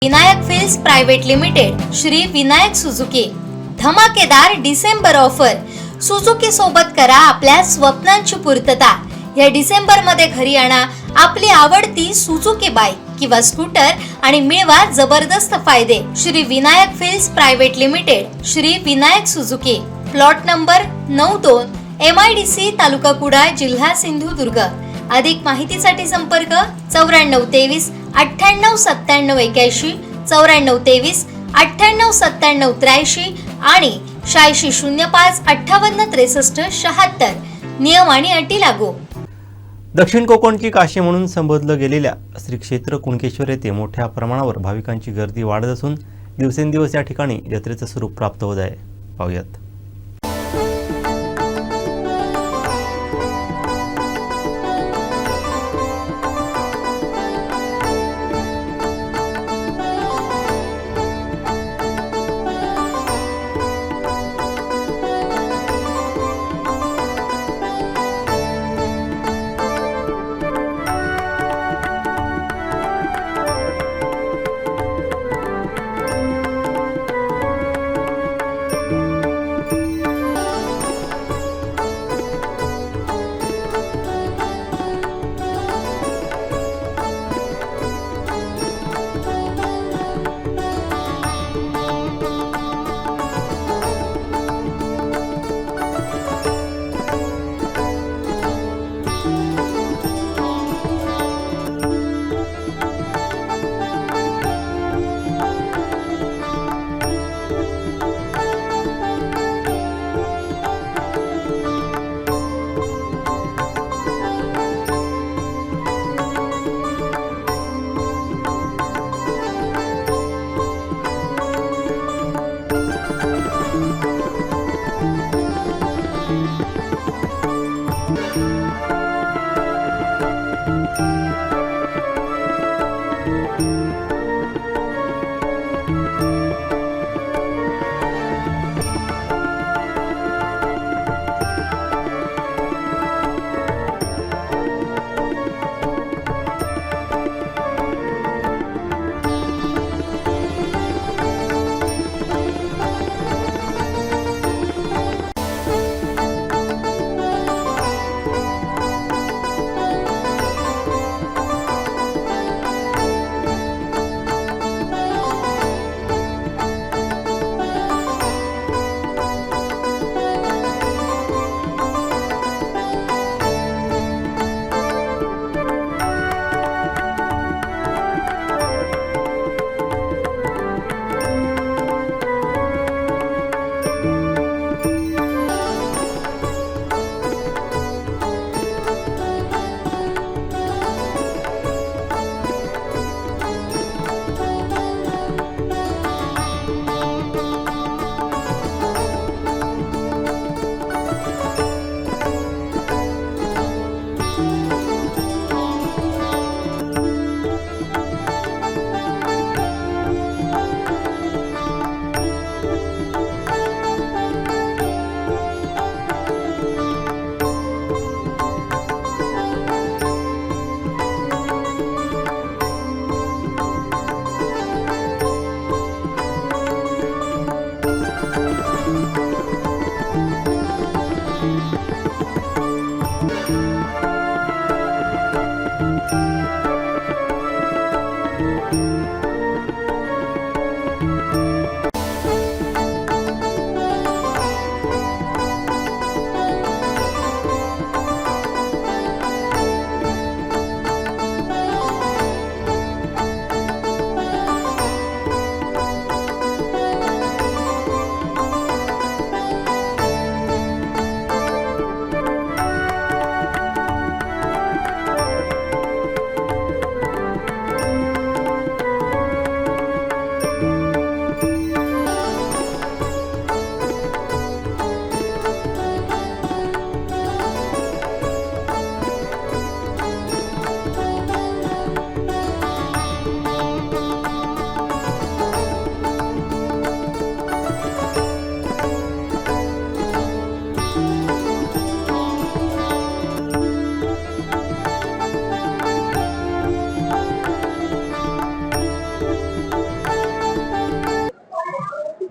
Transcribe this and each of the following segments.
विनायक फिल्स private limited Shri Vinayak Suzuki धमाकेदार December offer. Suzuki सोबत करा आपल्या स्वप्नांची पूर्तता। या डिसेंबर मध्ये घरी आणा आपली आवडती सुझुकी बाईक किंवा स्कूटर आणि मिळवा जबरदस्त फायदे। श्री विनायक फिल्स private limited Shri Vinayak Suzuki, plot number 92, MIDC, taluka Kudal, जिल्हा सिंधुदुर्ग। अधिक माहितीसाठी संपर्क 9423 98 97 81, 9423 98 97 83 आणि 8605 58 63 76। नियम आणि अटी लागू। दक्षिण कोकणची काशी म्हणून संबोधलं गेलेल्या श्री क्षेत्र कुणकेश्वर येथे मोठ्या प्रमाणावर भाविकांची गर्दी वाढत असून दिवसेंदिवस या ठिकाणी यात्रेचं स्वरूप प्राप्त होत आहे। पाहूयात।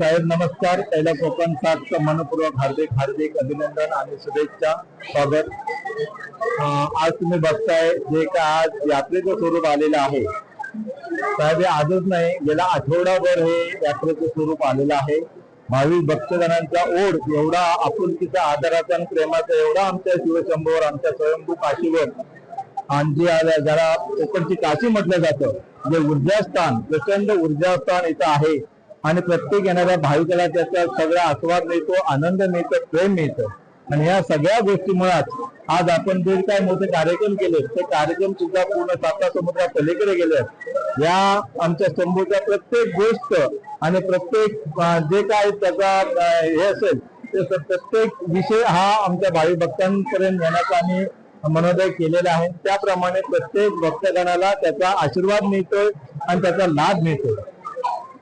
साहेब नमस्कार. पहिला कोकण सातचं मनपूर्वक हार्दिक हार्दिक अभिनंदन आणि शुभेच्छा स्वागत. आज तुम्ही बघताय जे का आज यात्रेचं स्वरूप आलेलं आहे साहेब, हे आजच नाही, गेला आठवडाभर हे यात्रेचं स्वरूप आलेलं आहे. भाविक भक्तजनांचा ओढ एवढा, आपुलकीचा, आदराचा आणि प्रेमाचा एवढा आमच्या शिवशंभूवर, आमच्या स्वयंभू काशीवर, आणि जी ज्याला कोकणची काशी म्हटलं जातं, जे ऊर्जास्थान, प्रचंड ऊर्जास्थान इथं आहे. आणि प्रत्येक येणाऱ्या भाविकाला त्याचा सगळा आस्वाद मिळतो, आनंद मिळतो, प्रेम मिळतं. आणि या सगळ्या गोष्टीमुळेच आज आपण जे काय मोठे कार्यक्रम केले ते कार्यक्रम सुद्धा पूर्ण साता समुद्रा पलीकडे गेले. या आमच्या शंभूच्या प्रत्येक गोष्ट आणि प्रत्येक जे काय त्याचा हे असेल ते प्रत्येक विषय हा आमच्या भाविक भक्तांपर्यंत येण्याचा आम्ही मनोदय केलेला आहे. त्याप्रमाणे प्रत्येक भक्तगणाला त्याचा आशीर्वाद मिळतोय आणि त्याचा लाभ मिळतोय.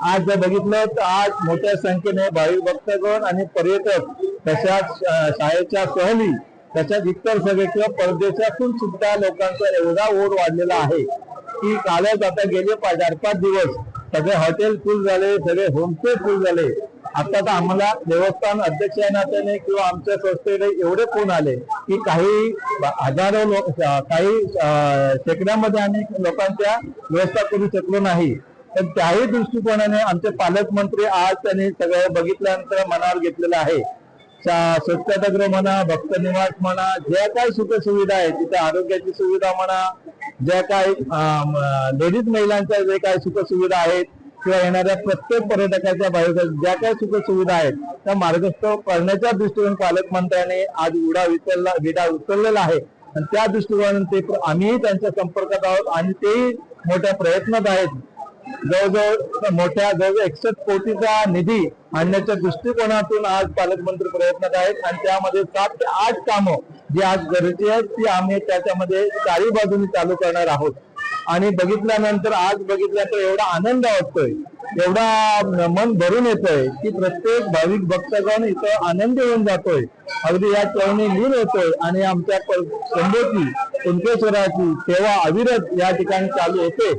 आज जर बघितलं तर आज मोठ्या संख्येने भाविक भक्तगण आणि पर्यटक, तशाच शाळेच्या सहली, तशाच इतर सगळे किंवा परदेशातून सुद्धा लोकांचा एवढा ओढ वाढलेला आहे की कालच आता गेले 4-5 दिवस सगळे हॉटेल फुल झाले, सगळे होमस्टे फुल झाले. आता तर आम्हाला देवस्थान अध्यक्ष या नात्याने किंवा आमच्या संस्थेने एवढे फोन आले की काही हजारो लोक, काही शेकड्यामध्ये आम्ही लोकांच्या व्यवस्था करू शकलो नाही. तर त्याही दृष्टिकोनाने आमचे पालकमंत्री आज त्यांनी सगळं बघितल्यानंतर मनावर घेतलेलं आहे. स्वच्छतागृह म्हणा, भक्त निवास म्हणा, ज्या काही सुखसुविधा आहेत तिथे, आरोग्याची सुविधा म्हणा, ज्या काही लेडीज महिलांच्या जे काही सुखसुविधा आहेत किंवा येणाऱ्या प्रत्येक पर्यटकाच्या भाविक ज्या काही सुखसुविधा आहेत त्या मार्गस्थ करण्याच्या दृष्टीने पालकमंत्र्यांनी आज विडा उचललेला आहे. आणि त्या दृष्टिकोनाने ते आम्हीही त्यांच्या संपर्कात आहोत आणि तेही मोठ्या प्रयत्नात आहेत. जवळजवळ 61 कोटीचा निधी आणण्याच्या दृष्टिकोनातून आज पालकमंत्री प्रयत्नात आहेत. आणि त्यामध्ये 7 ते 8 कामं जी आज गरजेची आहेत ती आम्ही त्याच्यामध्ये चारी बाजूने चालू करणार आहोत. आणि आज बघितल्यानंतर एवढा आनंद वाटतोय, एवढा मन भरून येतोय की प्रत्येक भाविक भक्तगण इथं आनंद येऊन जातोय, अगदी या चरणी लीन होतोय. आणि आमच्या शंभूची, कुणकेश्वराची सेवा अविरत या ठिकाणी चालू होते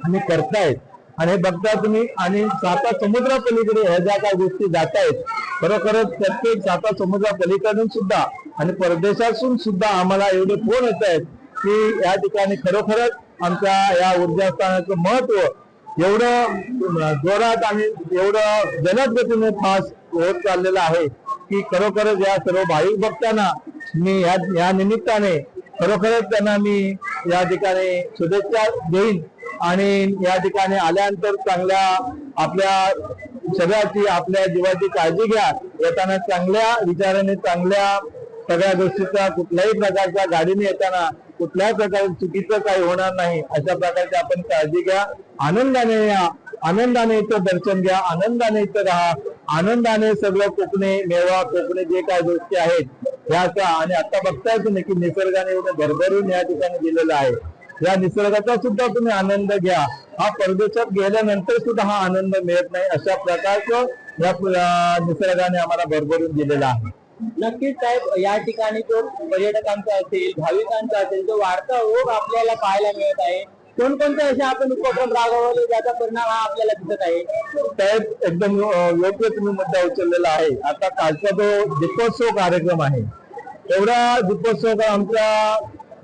आणि करतायत. आणि हे बघता तुम्ही, आणि साता समुद्रा पलीकडे ह्या ज्या काही गोष्टी जात आहेत, खरोखरच प्रत्येक साता समुद्रा पलीकडून सुद्धा आणि परदेशातून सुद्धा आम्हाला एवढे फोन येत आहेत की या ठिकाणी खरोखरच आमच्या या ऊर्जास्थानाचं महत्व एवढं जोरात आणि एवढं जलद गतीने फास्ट होत चाललेलं आहे की खरोखरच या सर्व भाविक भक्तांना मी या निमित्ताने खरोखरच त्यांना मी या ठिकाणी शुभेच्छा देईन. आणि या ठिकाणी आल्यानंतर चांगल्या आपल्या शरीराची, आपल्या जीवाची काळजी घ्या. येताना चांगल्या विचाराने, चांगल्या सगळ्या गोष्टीचा, कुठल्याही प्रकारच्या गाडीने येताना कुठल्याही प्रकारे चुकीचं काही होणार नाही अशा प्रकारची आपण काळजी घ्या. आनंदाने या, आनंदाने इथं दर्शन घ्या, आनंदाने इथं राहा, आनंदाने सगळं कोकणी मेवा, कोकणी जे काही गोष्टी आहेत ह्याचा. आणि आता बघताय तुम्ही की निसर्गाने एवढं भरभरून या ठिकाणी दिलेलं आहे. या निसर्गाचा सुद्धा तुम्ही आनंद घ्या. हा परदेशात गेल्यानंतर सुद्धा हा आनंद मिळत नाही अशा प्रकारचं या निसर्गाने आम्हाला भरभरून दिलेला आहे. नक्कीच साहेब, या ठिकाणी जो पर्यटकांचा असेल, भाविकांचा असेल, जो वाढता ओघ आपल्याला पाहायला मिळत आहे. कोणकोणते असे आपण उपक्रम राबवले ज्याचा परिणाम हा आपल्याला दिसत आहे? साहेब, एकदम योग्य तुम्ही मुद्दा उचललेला आहे. आता कालचा जो दीपोत्सव कार्यक्रम आहे, एवढा दीपोत्सव आमच्या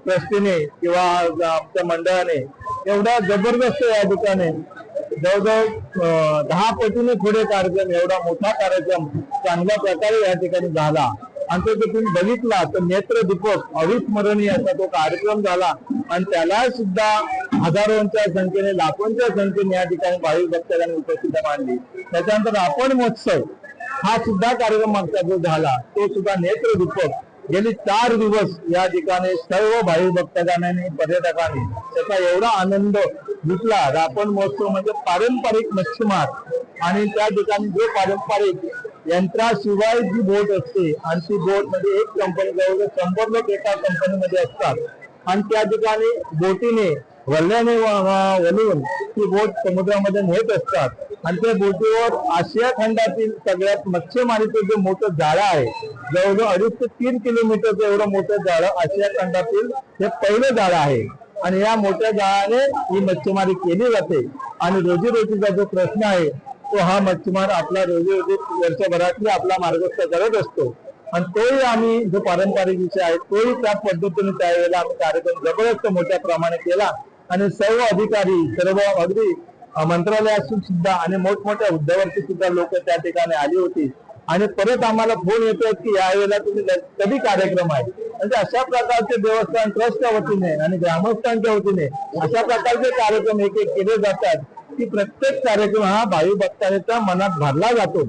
ट्रस्टीने किंवा आमच्या मंडळाने एवढा जबरदस्त या ठिकाणी जवळजवळ 10 पटीने पुढे कार्यक्रम, एवढा मोठा कार्यक्रम चांगल्या प्रकारे या ठिकाणी झाला. आणि तो तुम्ही बघितला तर नेत्र दीपक अविस्मरणीय असा तो कार्यक्रम झाला. आणि त्याला सुद्धा हजारोंच्या संख्येने, लाखोंच्या संख्येने या ठिकाणी भाविक भक्तांनी उपस्थिती मांडली. त्याच्यानंतर आपण महोत्सव हा सुद्धा कार्यक्रम मागचा जो झाला तो सुद्धा नेत्र दीपक गेली 4 दिवस या ठिकाणी सर्व भाविक भक्तगणांनी, पर्यटकांनी त्याचा एवढा आनंद लुटला. रापण महोत्सव म्हणजे पारंपरिक मच्छीमार आणि त्या ठिकाणी जो पारंपरिक यंत्राशिवाय जी बोट असते आणि ती बोट म्हणजे एक कंपनी, जवळजवळ 100 लोक एका कंपनीमध्ये असतात आणि त्या ठिकाणी बोटीने वल्ल्याने वलून ती बोट समुद्रामध्ये नेत असतात. आणि त्या बोटीवर आशिया खंडातील सगळ्यात मच्छीमारीचं जे मोठं जाळं आहे, जवळजवळ 2.5 ते 3 किलोमीटरचं एवढं मोठं जाळं आशिया खंडातील हे पहिलं जाळं आहे. आणि या मोठ्या जाळाने ही मच्छीमारी केली जाते. आणि रोजीरोटीचा जो प्रश्न आहे तो हा मच्छीमार आपला रोजी वर्षभरातली आपला मार्गस्थ करत असतो. आणि तोही आम्ही जो पारंपरिक विषय आहे तोही त्या पद्धतीने त्यावेळेला आम्ही कार्यक्रम जबरदस्त मोठ्या प्रमाणे केला. आणि सर्व अधिकारी, सर्व अगदी मंत्रालयातून सुद्धा आणि मोठमोठ्या हुद्द्यावरची सुद्धा लोक त्या ठिकाणी आली होती. आणि परत आम्हाला फोन येतात की यावेळेला तुम्ही कधी कार्यक्रम आहे. म्हणजे अशा प्रकारचे देवस्थान ट्रस्टच्या वतीने आणि ग्रामस्थांच्या वतीने अशा प्रकारचे कार्यक्रम एक एक केले जातात की प्रत्येक कार्यक्रम हा भावी भक्तांच्या मनात भरला जातो.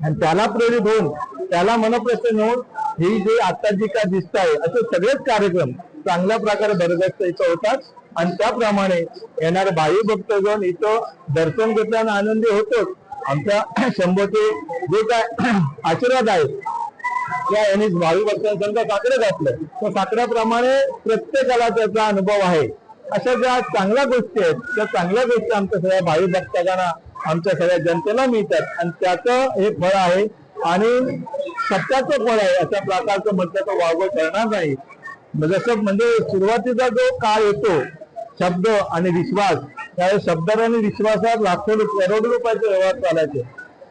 आणि त्याला प्रेरित होऊन, त्याला मनप्रसन्न होऊन ही जे आता जी काय दिसत आहे असे सगळेच कार्यक्रम चांगल्या प्रकारे भरगच्च इथं होतात. आणि त्याप्रमाणे येणारे भावी भक्तगण इथं दर्शन घेताना आनंदी होतोच. आमच्या शंभूचे जे काय आशीर्वाद आहेत त्या यांनी भावी भक्तांचा साकडे घातलं, तर साकड्याप्रमाणे प्रत्येकाला त्याचा अनुभव आहे. अशा ज्या चांगल्या गोष्टी आहेत त्या चांगल्या गोष्टी आमच्या सगळ्या भावी भक्तांना, आमच्या सगळ्या जनतेला मिळतात. आणि त्याचं हे फळ आहे आणि सत्याचं फळ आहे अशा प्रकारचं म्हटलं तर वावगं ठरणार नाही. जसं म्हणजे सुरुवातीचा जो काळ येतो शब्द आणि विश्वास, त्यावेळेस शब्दावर आणि विश्वासात लाखो करोडो रुपयाचे व्यवहार चालायचे.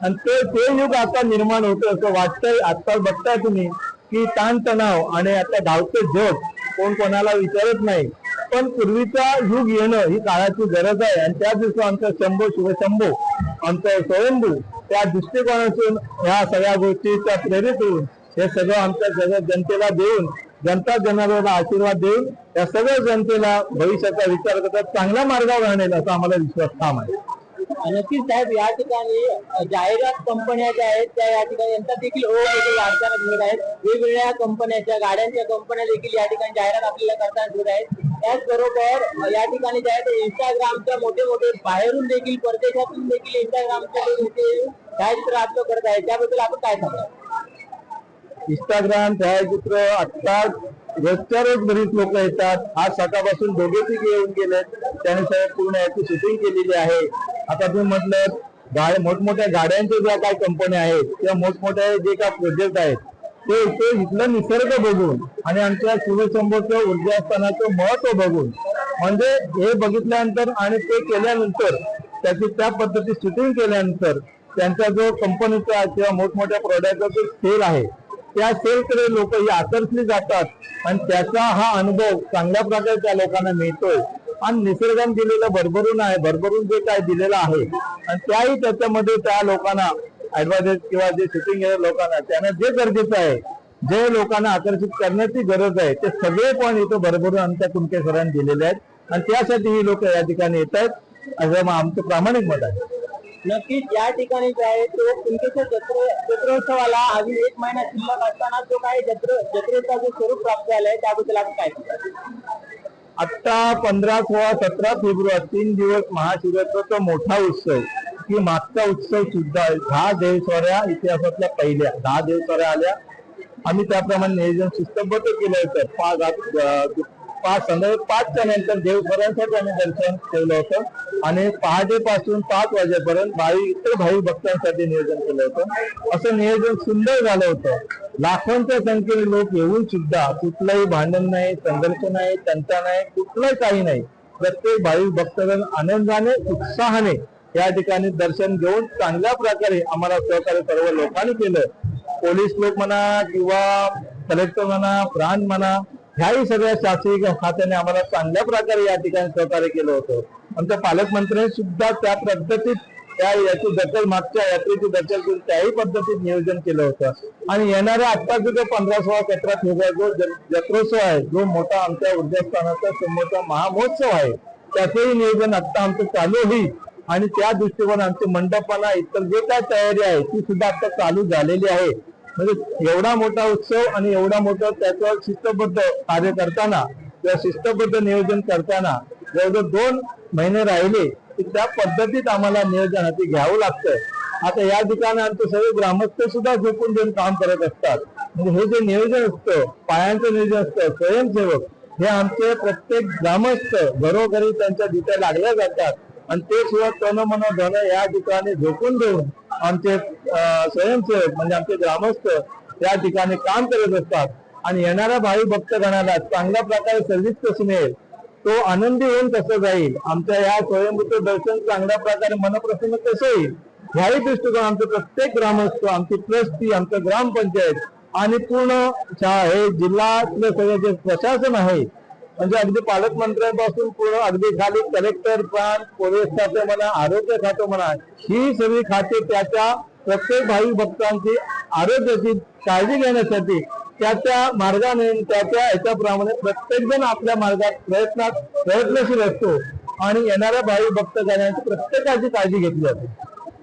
आणि ते युग आता निर्माण होतं असं वाटतंय. आता बघताय तुम्ही की ताणतणाव आणि आता धावतं जग कोण कोणाला विचारत नाही. पण पूर्वीचा युग येणं ही काळाची गरज आहे. आणि त्या दिवशी आमचा शंभू शिवशंभू, आमचा स्वयंभू त्या दृष्टिकोनातून ह्या सगळ्या गोष्टीचा प्रेरित होऊन हे सगळं आमच्या सगळ्या जनतेला देऊन, जनता जनार्दनाला आशीर्वाद देऊन या सगळ्या जनतेला भविष्याचा विचार करतात चांगल्या मार्गावर आणेल असा आम्हाला विश्वास ठाम आहे. नक्कीच साहेब, या ठिकाणी जाहिरात कंपन्या ज्या आहेत त्या या ठिकाणी यांचा देखील ओघ देखील वाढताना दिसत आहेत. वेगवेगळ्या कंपन्याच्या, गाड्यांच्या कंपन्या देखील या ठिकाणी जाहिरात आपल्याला करताना दिसत आहेत. त्याचबरोबर या ठिकाणी जे आहे इंस्टाग्रामच्या मोठे मोठे बाहेरून देखील, परदेशातून देखील इंस्टाग्रामचे छायाचित्र अपलोड करत आहेत. त्याबद्दल आपण काय सांगा? इंस्टाग्राम छायाचित्र आता रोजच्या रोज बरीच लोक येतात. आज सकाळपासून दोघे तिघे येऊन गेलेत, त्याने सगळं पूर्ण याची शूटिंग केलेली आहे. आता तुम्ही म्हटलं मोठमोठ्या गाड्यांच्या ज्या काही कंपन्या आहेत किंवा मोठमोठ्या जे काही प्रोजेक्ट आहेत ते इथलं निसर्ग बघून आणि आमच्या शिवशंभूचं ऊर्जास्थानाचं महत्व बघून, म्हणजे हे बघितल्यानंतर आणि ते केल्यानंतर त्याची त्या पद्धती शूटिंग केल्यानंतर त्यांचा जो कंपनीचा किंवा मोठमोठ्या प्रोडक्टचा जो सेल आहे त्या सेलकडे लोक ही आकर्षली जातात. आणि त्याचा हा अनुभव चांगल्या प्रकारे त्या लोकांना मिळतोय. आणि निसर्गाने दिलेलं भरभरून आहे, भरभरून जे काय दिलेलं आहे आणि त्याही त्याच्यामध्ये त्या लोकांना ऍडव्हान्टेज किंवा जे शूटिंग लोकांना त्यांना जे गरजेचं आहे, जे लोकांना आकर्षित करण्याची गरज आहे ते सगळे पण इथं भरभरून आमच्या कुणकेश्वरांनी दिलेले आहेत. आणि त्यासाठी ही लोक या ठिकाणी येत आहेत असं आमचं प्रामाणिक मत आहे. नक्कीच या ठिकाणी जो आहे तो कुणकेश्वर जत्रोत्सवाला अजून 1 महिना शिल्लक असताना जो काही जत्रेचा जो स्वरूप प्राप्त झालाय त्याबद्दल आपण काय सांगाल? आता 15, 16, 17 फेब्रुवारी 3 दिवस महाशिवरात्रीचा मोठा उत्सव की मागचा उत्सव सुद्धा 10 देवस्वाऱ्या इतिहासातल्या पहिल्या 10 देवस्वाऱ्या आल्या. आम्ही त्याप्रमाणे नियोजन शिस्तबद्ध केलं होतं. 5:05च्या नंतर देवस्वाऱ्यांसाठी आम्ही दर्शन ठेवलं होतं आणि पहाटेपासून 5 वाजेपर्यंत इतर भावी भक्तांसाठी नियोजन केलं होतं. असं नियोजन सुंदर झालं होतं. लाखोंच्या संख्येने लोक येऊन सुद्धा कुठलंही भांडण नाही, संघर्ष नाही, तंटा नाही, कुठलंही काही नाही. प्रत्येक भावी भक्तगण आनंदाने, उत्साहाने या ठिकाणी दर्शन घेऊन चांगल्या प्रकारे आम्हाला सहकार्य सर्व लोकांनी केलं. पोलीस लोक म्हणा किंवा कलेक्टर म्हणा, प्रांत म्हणा, ह्याही सगळ्या शासकीय खात्याने आम्हाला चांगल्या प्रकारे या ठिकाणी सहकार्य केलं होतं. आमच्या पालकमंत्र्यांनी सुद्धा त्या पद्धतीत त्या याची दखल, मागच्या यात्रेची दखल घेऊन त्याही पद्धतीत नियोजन केलं होतं. आणि येणाऱ्या आता जो 15, 16, 17 फेब्रुवारी जो जत्रोत्सव आहे, जो मोठा आमच्या ऊर्जास्थानाचा समोरचा महामहोत्सव आहे, त्याचंही नियोजन आता आमचं चालू होईल. आणि त्या दृष्टीकोन आमचे मंडपाला इतर जे काय तयारी आहे ती सुद्धा आता चालू झालेली आहे. म्हणजे एवढा मोठा उत्सव आणि एवढा मोठा त्याच्यावर शिस्तबद्ध कार्य करताना किंवा शिस्तबद्ध नियोजन करताना जवळजवळ 2 महिने राहिले की त्या पद्धतीत आम्हाला नियोजन हाती घ्यावं लागतं. आता या ठिकाणी आमचे सगळे ग्रामस्थ सुद्धा झोपून देऊन काम करत असतात. म्हणजे हे जे नियोजन असतं, पायांचं नियोजन असतं, स्वयंसेवक हे आमचे प्रत्येक ग्रामस्थ घरोघरी त्यांच्या डिट्या लागल्या जातात. आणि ते सुद्धा तन मन धन या ठिकाणी झोपून देऊन आमचे स्वयंसेवक म्हणजे आमचे ग्रामस्थ या ठिकाणी काम करत असतात. आणि येणाऱ्या भावी भक्तगणाला चांगल्या प्रकारे सर्व्हिस कशी मिळेल, तो आनंदी होऊन कसं जाईल, आमच्या या स्वयंभूचं दर्शन चांगल्या प्रकारे मनप्रसन्न कसं होईल ह्याही दृष्टिकोन आमचे प्रत्येक ग्रामस्थ, आमची ट्रस्टी, आमचं ग्रामपंचायत आणि पूर्ण हे जिल्ह्यातलं सगळं जे प्रशासन आहे, म्हणजे अगदी पालकमंत्र्यांपासून पूर्ण अगदी खाली कलेक्टर प्रांत, पोलीस खाते म्हणा, आरोग्य खाते म्हणा, ही सगळी खाते त्याच्या प्रत्येक भाविक भक्तांची आरोग्याची काळजी घेण्यासाठी त्याच्या मार्गाने, त्याच्या याच्याप्रमाणे प्रत्येक जण आपल्या मार्गात प्रयत्नशील असतो आणि येणाऱ्या भाविक भक्तजनांची प्रत्येकाची काळजी घेतली जाते.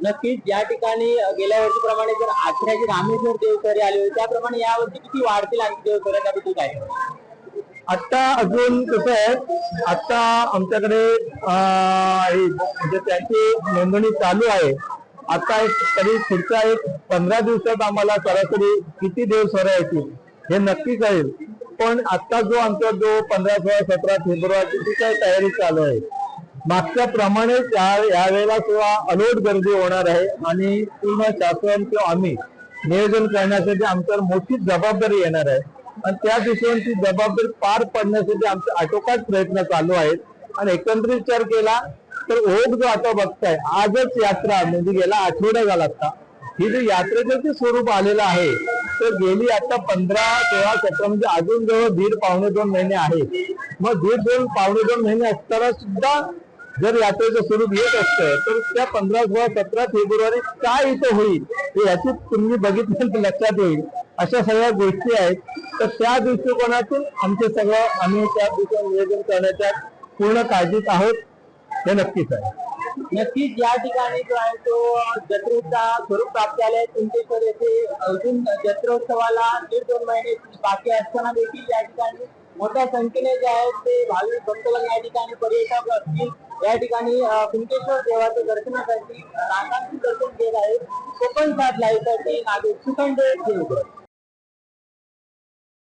नक्कीच या ठिकाणी गेल्या वर्षीप्रमाणे जर आचऱ्याचे रामेश्वर देवसरे आले होते, त्याप्रमाणे यावर्षी किती वाढतील आणखी देवसरे, त्याबद्दल काय? आता अजून कसं आहे, आता आमच्याकडे म्हणजे त्यांची नोंदणी चालू आहे. आता तरी पुढच्या 15 दिवसात आम्हाला सरासरी किती देवसऱ्या येतील हे नक्की कळेल. पण आता जो आमचा 15, 16, 17 फेब्रुवारीची जी काही तयारी चालू आहे, मागच्या प्रमाणेच यावेळेला सुद्धा अलोट गर्दी होणार आहे आणि पूर्ण शासन किंवा आम्ही नियोजन करण्यासाठी आमच्यावर मोठी जबाबदारी येणार आहे आणि त्या दिवशी ती जबाबदारी पार पाडण्यासाठी आमचे आटोकाट प्रयत्न चालू आहेत. आणि एकंदरीत विचार केला तर ओघ जो आता बघताय, आजच यात्रा म्हणजे गेला आठवडा झाला असता, ही जी यात्रेचं जे स्वरूप आलेलं आहे तर गेली आता 15, 16, 17 म्हणजे अजून जवळ 1.5 पावणे 2 महिने आहे. मग 1.5 पावणे 2 महिने असताना सुद्धा जर यात्रेचं स्वरूप येत असतं तर त्या 15, 16, 17 फेब्रुवारी काय इथं होईल हे याची तुम्ही बघितलं तर लक्षात येईल. अशा सगळ्या गोष्टी आहेत. तर त्या दृष्टिकोनातून आम्ही त्या दिवशी नियोजन करण्याच्या पूर्ण काळजीत आहोत, हे नक्कीच आहे. नक्कीच या ठिकाणी जो आहे तो जत्रेचा स्वरूप प्राप्त झाले आहे. कुणकेश्वर येथे अजून जत्रोत्सवाला 1.5-2 महिने बाकी असताना देखील या ठिकाणी मोठ्या संख्येने जे आहेत ते भाविक भक्तगण या ठिकाणी, पर्यटक असतील या ठिकाणी कुणकेश्वर देवाचं दर्शनासाठी रांगांची दर्शन घेत आहेत. कोकण 7 लाईव्हसाठी नागेश सुखंडे.